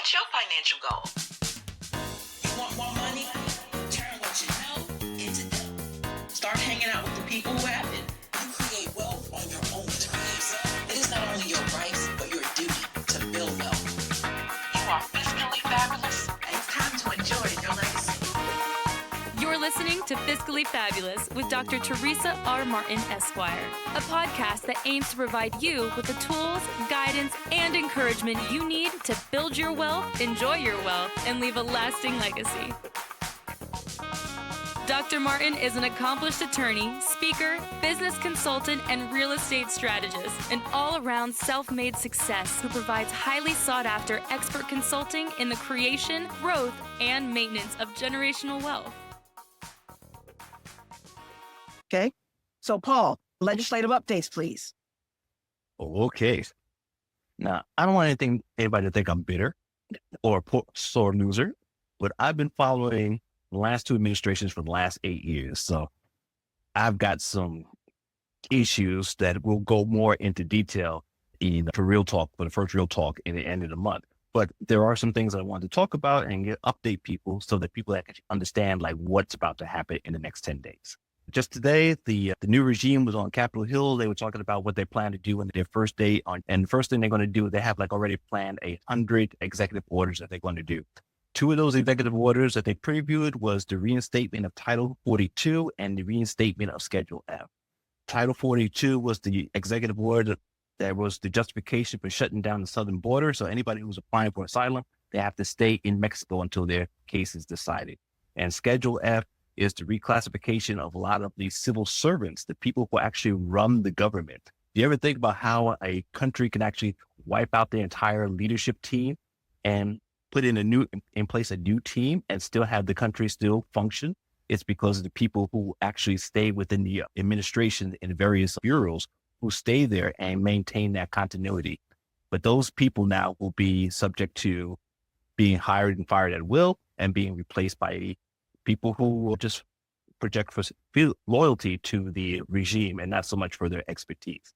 What's your financial goal? You want more money? Turn what you know into dough. Start hanging out with the people who have it. You create wealth on your own terms. It is not only your rights, but your duty to build wealth. You are fiscally fabulous. It's time to enjoy your legacy. You're listening to Fiscally Fabulous with Dr. Teresa R. Martin, Esquire, a podcast that aims to provide you with the tools, guidance, and encouragement you need to build your wealth, enjoy your wealth, and leave a lasting legacy. Dr. Martin is an accomplished attorney, speaker, business consultant, and real estate strategist, an all-around self-made success who provides highly sought-after expert consulting in the creation, growth, and maintenance of generational wealth. Okay. So, Paul, legislative updates, please. Okay. Now, I don't want anybody to think I'm bitter or a sore loser, but I've been following the last two administrations for the last 8 years. So I've got some issues that will go more into detail for the first real talk in the end of the month. But there are some things that I want to talk about and update people so that people can understand like what's about to happen in the next 10 days. Just today, the new regime was on Capitol Hill. They were talking about what they plan to do in their first day and the first thing they're going to do, they have like already planned 100 executive orders that they're going to do. Two of those executive orders that they previewed was the reinstatement of Title 42 and the reinstatement of Schedule F. Title 42 was the executive order that was the justification for shutting down the southern border. So anybody who's applying for asylum, they have to stay in Mexico until their case is decided. And Schedule F is the reclassification of a lot of these civil servants, the people who actually run the government. Do you ever think about how a country can actually wipe out their entire leadership team and put in place a new team and still have the country still function? It's because of the people who actually stay within the administration in various bureaus who stay there and maintain that continuity. But those people now will be subject to being hired and fired at will and being replaced by people who will just project for loyalty to the regime and not so much for their expertise.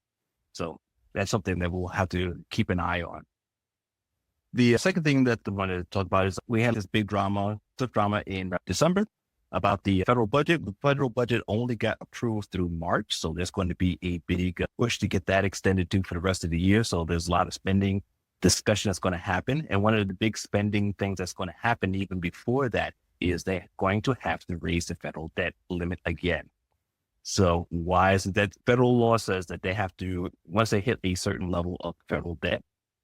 So that's something that we'll have to keep an eye on. The second thing that I want to talk about is we had this big drama in December about the federal budget. The federal budget only got approved through March. So there's going to be a big push to get that extended for the rest of the year. So there's a lot of spending discussion that's going to happen. And one of the big spending things that's going to happen even before that is they're going to have to raise the federal debt limit again. So why is it that federal law says that they have to, once they hit a certain level of federal debt,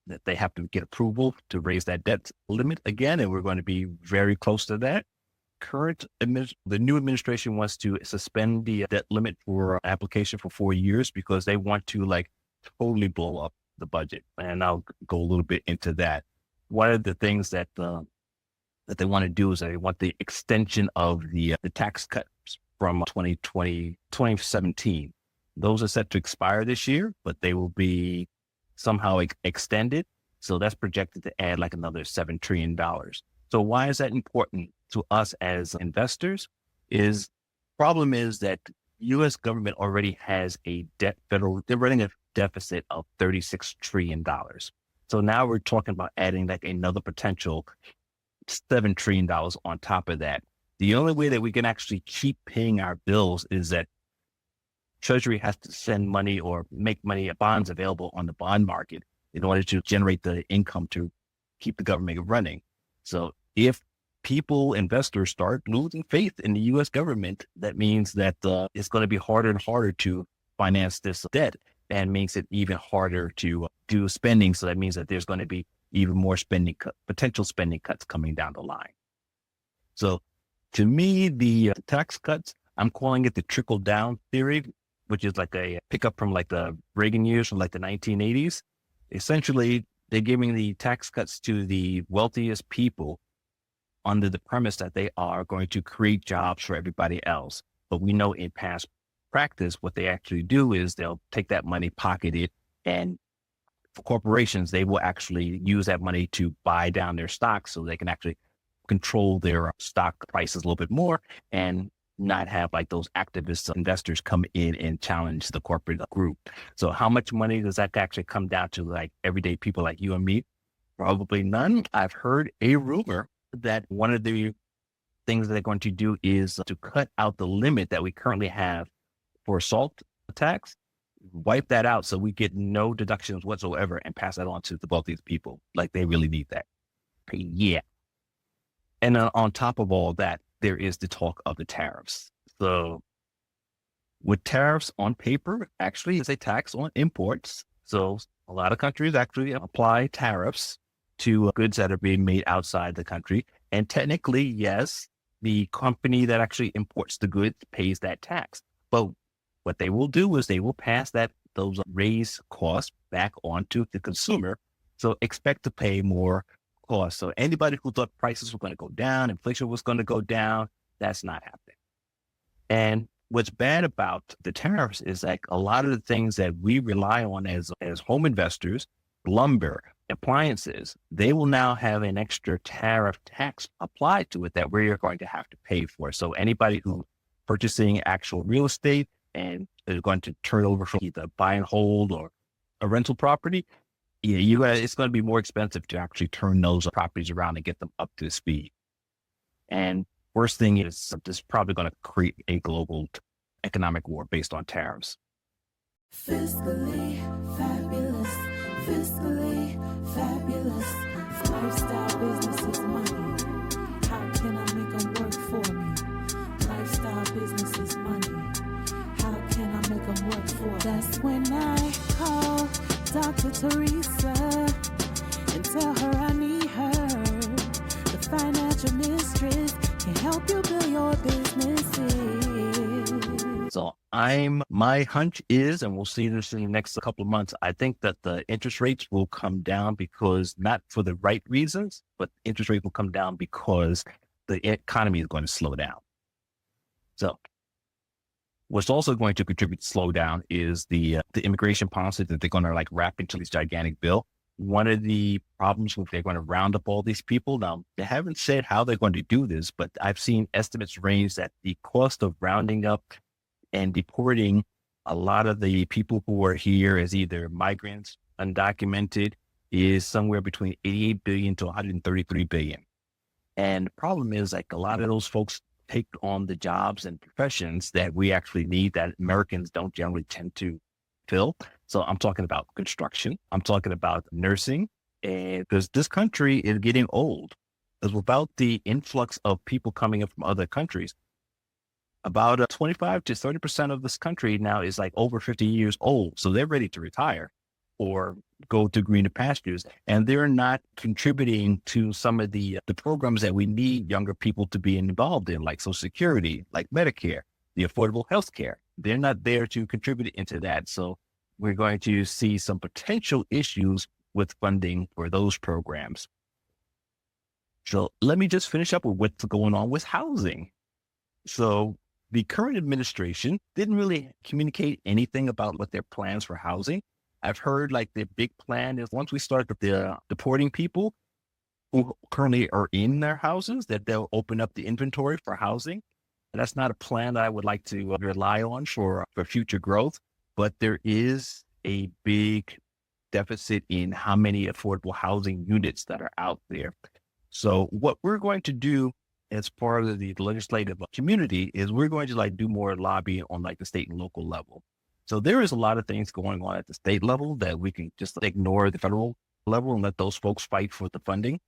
that they have to get approval to raise that debt limit again? And we're going to be very close to that. The new administration wants to suspend the debt limit for application for 4 years because they want to totally blow up the budget. And I'll go a little bit into that. One of the things that they want to do is they want the extension of the tax cuts from 2017. Those are set to expire this year, but they will be somehow extended. So that's projected to add another $7 trillion. So why is that important to us as investors? Problem is that U.S. government already has they're running a deficit of $36 trillion. So now we're talking about adding another potential $7 trillion on top of that. The only way that we can actually keep paying our bills is that Treasury has to send money or make money, bonds available on the bond market in order to generate the income to keep the government running. So if investors start losing faith in the U.S. government, that means that it's going to be harder and harder to finance this debt and makes it even harder to do spending. So that means that there's going to be even more potential spending cuts coming down the line. So to me, the tax cuts, I'm calling it the trickle down theory, which is a pickup from the Reagan years from the 1980s. Essentially, they're giving the tax cuts to the wealthiest people under the premise that they are going to create jobs for everybody else. But we know in past practice, what they actually do is they'll take that money, pocket it, and for corporations, they will actually use that money to buy down their stocks so they can actually control their stock prices a little bit more and not have those activist investors come in and challenge the corporate group. So how much money does that actually come down to everyday people like you and me Probably none. I've heard a rumor that one of the things that they're going to do is to cut out the limit that we currently have for SALT tax, wipe that out so we get no deductions whatsoever and pass that on to the wealthiest people. Like they really need that. Yeah. And on top of all that, there is the talk of the tariffs. So with tariffs on paper, actually is a tax on imports. So a lot of countries actually apply tariffs to goods that are being made outside the country. And technically, yes, the company that actually imports the goods pays that tax. But what they will do is they will pass those raised costs back onto the consumer. So expect to pay more costs. So anybody who thought prices were going to go down, inflation was going to go down, that's not happening. And what's bad about the tariffs is like a lot of the things that we rely on as home investors, lumber, appliances, they will now have an extra tariff tax applied to it that we're going to have to pay for. So anybody who's purchasing actual real estate and is going to turn over from either buy and hold or a rental property, it's going to be more expensive to actually turn those properties around and get them up to speed. And worst thing is this is probably going to create a global economic war based on tariffs. Fiscally fabulous, fiscally fabulous. Lifestyle business is money. How can I make them work for me? Lifestyle business is money. How can I make them work for me? That's when I call Dr. Teresa and tell her I need her. The financial mistress can help you build your businesses. So my hunch is, and we'll see this in the next couple of months, I think that the interest rates will come down because not for the right reasons, but interest rates will come down because the economy is going to slow down. So what's also going to contribute to slow down is the immigration policy that they're going to wrap into this gigantic bill. One of the problems with they're going to round up all these people. Now, they haven't said how they're going to do this, but I've seen estimates range that the cost of rounding up and deporting a lot of the people who are here as either migrants, undocumented, is somewhere between 88 billion to 133 billion. And the problem is a lot of those folks take on the jobs and professions that we actually need that Americans don't generally tend to fill. So I'm talking about construction. I'm talking about nursing. And because this country is getting old, because without the influx of people coming in from other countries, about 25 to 30% of this country now is over 50 years old. So they're ready to retire or go to greener pastures. And they're not contributing to some of the programs that we need younger people to be involved in, like Social Security, like Medicare, the affordable health care. They're not there to contribute into that. So we're going to see some potential issues with funding for those programs. So let me just finish up with what's going on with housing. So the current administration didn't really communicate anything about what their plans for housing. I've heard their big plan is once we start deporting people who currently are in their houses, that they'll open up the inventory for housing. And that's not a plan that I would like to rely on for future growth, but there is a big deficit in how many affordable housing units that are out there. So what we're going to do as part of the legislative community is we're going to do more lobbying on the state and local level. So there is a lot of things going on at the state level that we can just ignore the federal level and let those folks fight for the funding.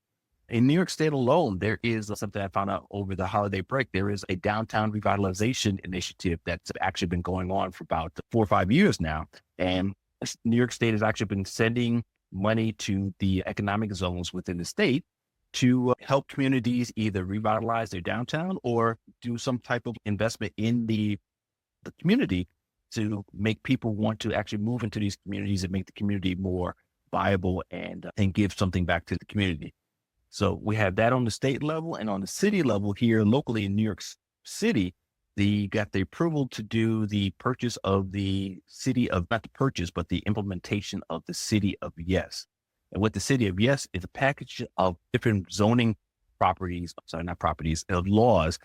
In New York State alone, there is something I found out over the holiday break. There is a downtown revitalization initiative that's actually been going on for about 4 or 5 years now. And New York State has actually been sending money to the economic zones within the state to help communities either revitalize their downtown or do some type of investment in the community to make people want to actually move into these communities and make the community more viable and give something back to the community. So we have that on the state level, and on the city level here locally in New York City, they got the approval to do the purchase of the city of, not the purchase, but the implementation of the city of Yes. And what the city of Yes is a package of different zoning properties, of laws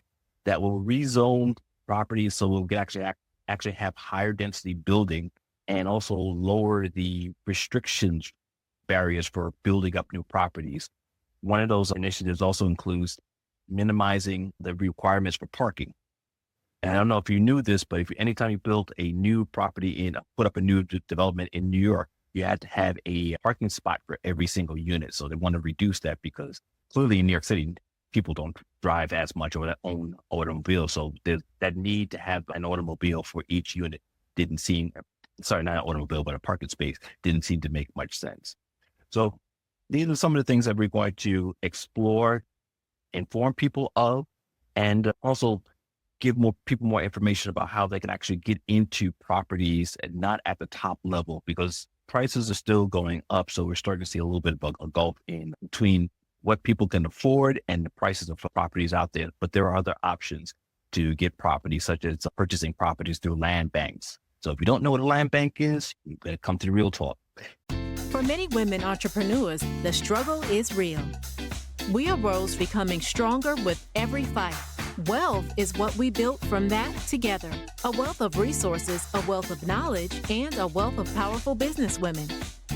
that will rezone properties so we'll actually have higher density building and also lower the restrictions barriers for building up new properties. One of those initiatives also includes minimizing the requirements for parking. And I don't know if you knew this, but anytime you build a new property put up a new development in New York, you had to have a parking spot for every single unit. So they want to reduce that because clearly in New York City, people don't drive as much or own automobile. So there's that need to have an automobile for each unit not an automobile, but a parking space didn't seem to make much sense. So these are some of the things that we're going to explore, inform people of, and also give people more information about how they can actually get into properties and not at the top level, because prices are still going up. So we're starting to see a little bit of a gulf in between what people can afford and the prices of properties out there. But there are other options to get property, such as purchasing properties through land banks. So if you don't know what a land bank is, you better come to the real talk. For many women entrepreneurs, the struggle is real. We arose becoming stronger with every fight. Wealth is what we built from that together. A wealth of resources, a wealth of knowledge, and a wealth of powerful businesswomen.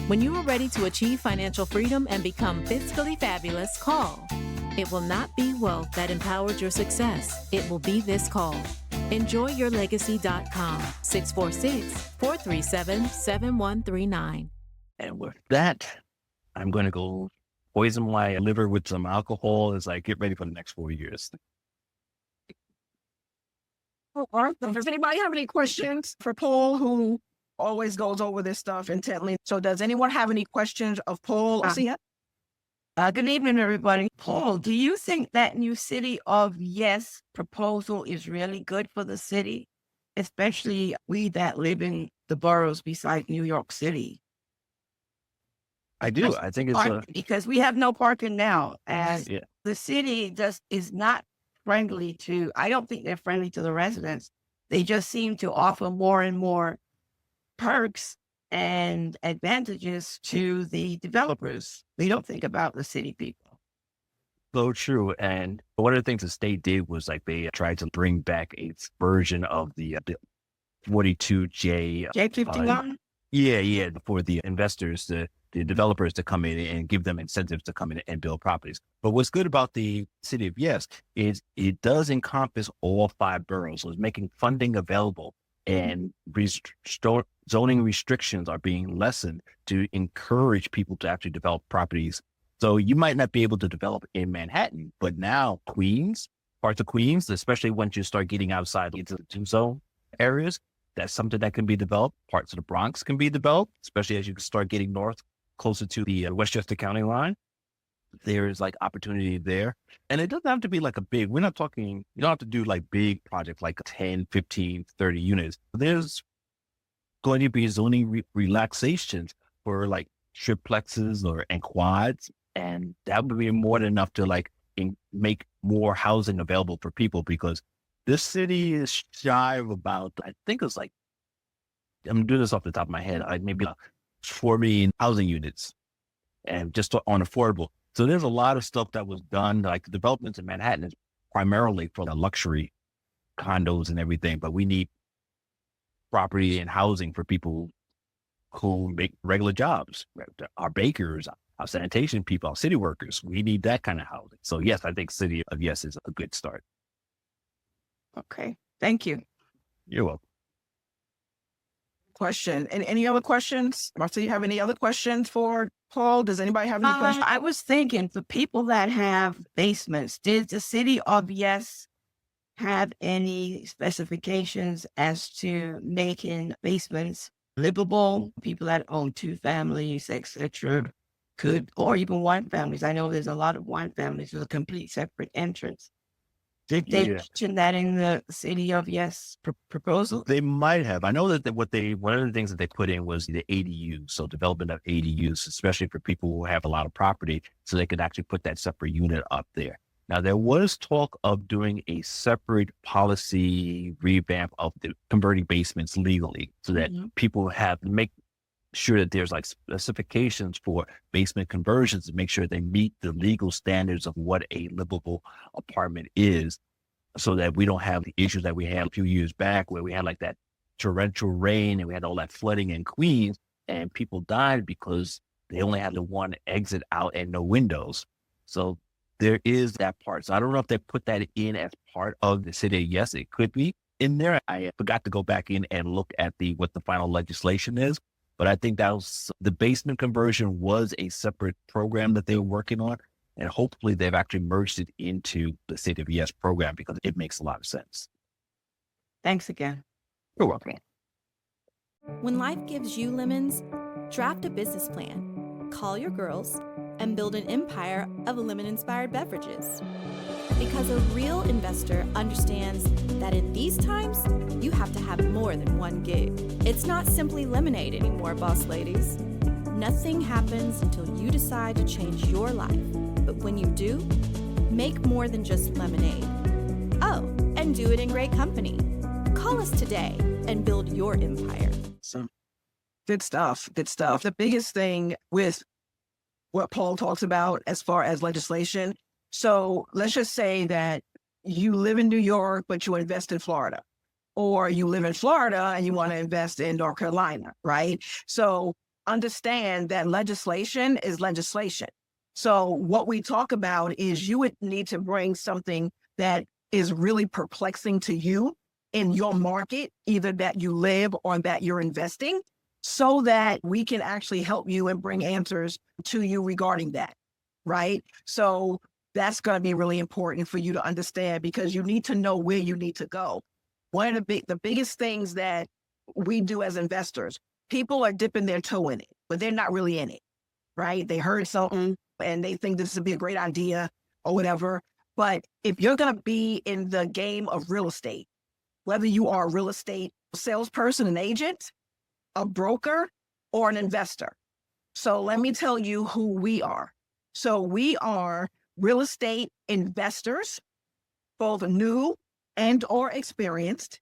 When you are ready to achieve financial freedom and become fiscally fabulous, call. It will not be wealth that empowered your success. It will be this call. EnjoyYourLegacy.com, 646-437-7139. And with that, I'm going to go poison my liver with some alcohol as I get ready for the next 4 years. All right. Does anybody have any questions for Paul, who always goes over this stuff intently? So does anyone have any questions of Paul? Good evening, everybody. Paul, do you think that new City of Yes proposal is really good for the city, especially we that live in the boroughs besides New York City? I do. I think it's because we have no parking now, and the city just is not friendly to. I don't think they're friendly to the residents. They just seem to offer more and more perks and advantages to the developers. They don't think about the city people. so true. And one of the things the state did was like they tried to bring back a version of the 42J. J51? For the investors, the developers to come in and give them incentives to come in and build properties. But what's good about the City of Yes is it does encompass all 5 boroughs. So it's making funding available, and zoning restrictions are being lessened to encourage people to actually develop properties. So you might not be able to develop in Manhattan, but now Queens, parts of Queens, especially once you start getting outside into the 2 zone areas, that's something that can be developed. Parts of the Bronx can be developed, especially as you start getting north, closer to the Westchester County line. There is like opportunity there. And it doesn't have to be like you don't have to do like big projects like 10, 15, 30 units. There's going to be zoning relaxations for like triplexes and quads. And that would be more than enough to make more housing available for people, because this city is shy of about, I think it's like, I'm doing this off the top of my head, maybe 4 million housing units, and just on affordable. So there's a lot of stuff that was done, like the developments in Manhattan is primarily for the luxury condos and everything, but we need property and housing for people who make regular jobs, our bakers, our sanitation people, our city workers. We need that kind of housing. So yes, I think City of Yes is a good start. Okay, thank you. You're welcome. Question. And any other questions? Marcia, you have any other questions for Paul? Does anybody have any questions? I was thinking, for people that have basements, did the City of Yes have any specifications as to making basements livable? People that own 2 families, etc., could, or even 1 families. I know there's a lot of 1 families with a complete separate entrance. Did they mention that in the City of Yes proposal? They might have. I know that one of the things that they put in was the ADUs, so development of ADUs, especially for people who have a lot of property, so they could actually put that separate unit up there. Now, there was talk of doing a separate policy revamp of the converting basements legally, so that people make sure that there's like specifications for basement conversions to make sure they meet the legal standards of what a livable apartment is, so that we don't have the issues that we had a few years back where we had like that torrential rain and we had all that flooding in Queens and people died because they only had the one exit out and no windows. So there is that part. So I don't know if they put that in as part of the city. Yes, it could be in there. I forgot to go back in and look at what the final legislation is, but I think that was the basement conversion was a separate program that they were working on. And hopefully they've actually merged it into the City of Yes program because it makes a lot of sense. Thanks again. You're welcome. When life gives you lemons, draft a business plan, call your girls, and build an empire of lemon-inspired beverages. Because a real investor understands that in these times, you have to have more than one gig. It's not simply lemonade anymore, boss ladies. Nothing happens until you decide to change your life. But when you do, make more than just lemonade. Oh, and do it in great company. Call us today and build your empire. So good stuff. Good stuff. The biggest thing with what Paul talks about as far as legislation. So let's just say that you live in New York, but you invest in Florida, or you live in Florida and you want to invest in North Carolina, right? So understand that legislation is legislation. So what we talk about is you would need to bring something that is really perplexing to you in your market, either that you live or that you're investing, so that we can actually help you and bring answers to you regarding that, right? So that's going to be really important for you to understand because you need to know where you need to go. One of the biggest things that we do as investors, people are dipping their toe in it, but they're not really in it, right? They heard something and they think this would be a great idea or whatever. But if you're going to be in the game of real estate, whether you are a real estate salesperson, an agent, a broker, or an investor. So let me tell you who we are. So we are real estate investors, both new and or experienced.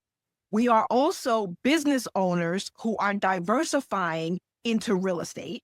We are also business owners who are diversifying into real estate.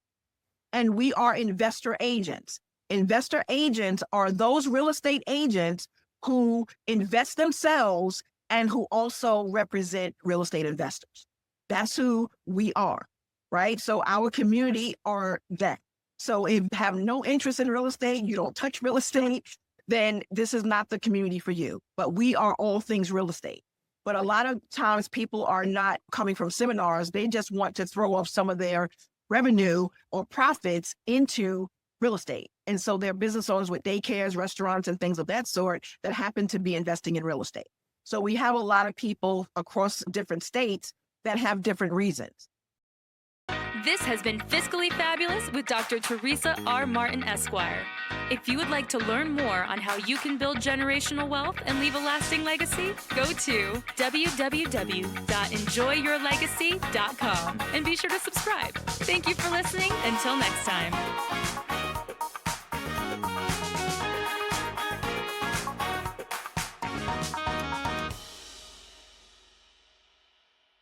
And we are investor agents. Investor agents are those real estate agents who invest themselves and who also represent real estate investors. That's who we are, right? So our community are that. So if you have no interest in real estate, you don't touch real estate, then this is not the community for you. But we are all things real estate. But a lot of times people are not coming from seminars. They just want to throw off some of their revenue or profits into real estate. And so they're business owners with daycares, restaurants, and things of that sort that happen to be investing in real estate. So we have a lot of people across different states that have different reasons. This has been Fiscally Fabulous with Dr. Teresa R. Martin, Esquire. If you would like to learn more on how you can build generational wealth and leave a lasting legacy, go to www.enjoyyourlegacy.com and be sure to subscribe. Thank you for listening. Until next time.